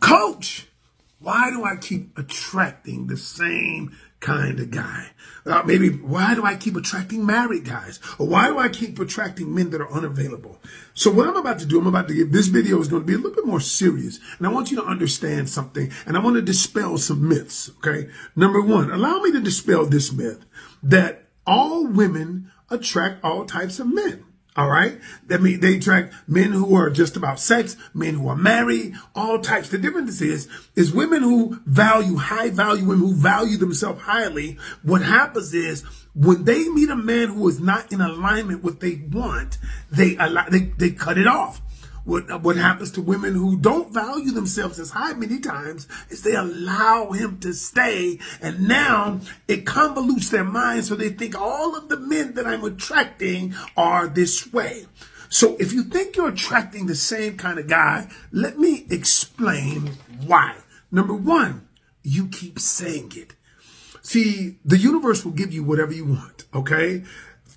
Coach, why do I keep attracting the same kind of guy? Maybe why do I keep attracting married guys? Or why do I keep attracting men that are unavailable? So what I'm about to do, this video is going to be a little bit more serious. And I want you to understand something. And I want to dispel some myths, okay? Number one, allow me to dispel this myth that all women attract all types of men. All right. That means they attract men who are just about sex, men who are married, all types. The difference is women who value high value, women who value themselves highly. What happens is when they meet a man who is not in alignment with what they want, they cut it off. What happens to women who don't value themselves as high many times is they allow him to stay, and now it convolutes their mind so they think all of the men that I'm attracting are this way. So if you think you're attracting the same kind of guy, let me explain why. Number one, you keep saying it. See, the universe will give you whatever you want, okay?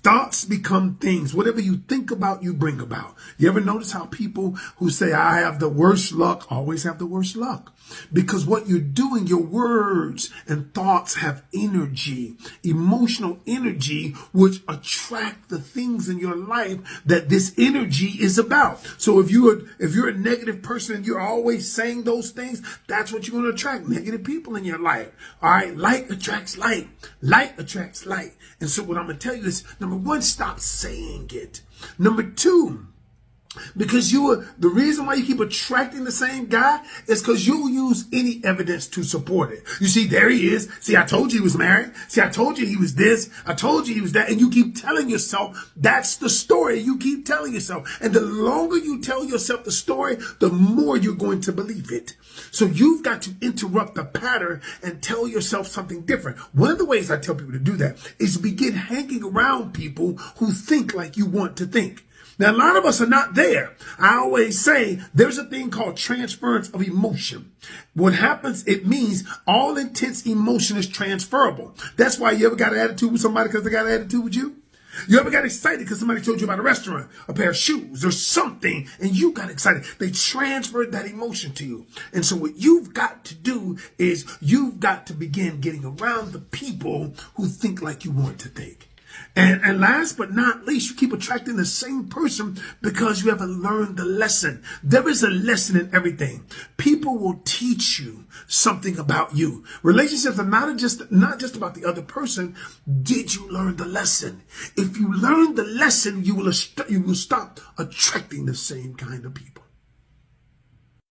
Thoughts become things. Whatever you think about, you bring about. You ever notice how people who say, I have the worst luck, always have the worst luck? Because what you're doing, your words and thoughts have energy, emotional energy, which attract the things in your life that this energy is about. So if you're a negative person and you're always saying those things, that's what you're going to attract, negative people in your life. All right. Like attracts like. Like attracts like. And so what I'm going to tell you is, number one, stop saying it. Number two, because the reason why you keep attracting the same guy is because you'll use any evidence to support it. You see, there he is. See, I told you he was married. See, I told you he was this. I told you he was that. And you keep telling yourself that's the story. You keep telling yourself. And the longer you tell yourself the story, the more you're going to believe it. So you've got to interrupt the pattern and tell yourself something different. One of the ways I tell people to do that is begin hanging around people who think like you want to think. Now, a lot of us are not there. I always say there's a thing called transference of emotion. What happens, it means all intense emotion is transferable. That's why you ever got an attitude with somebody because they got an attitude with you? You ever got excited because somebody told you about a restaurant, a pair of shoes, or something, and you got excited? They transferred that emotion to you. And so what you've got to do is you've got to begin getting around the people who think like you want to think. And last but not least, you keep attracting the same person because you haven't learned the lesson. There is a lesson in everything. People will teach you something about you. Relationships are not just about the other person. Did you learn the lesson? If you learn the lesson, you will stop attracting the same kind of people.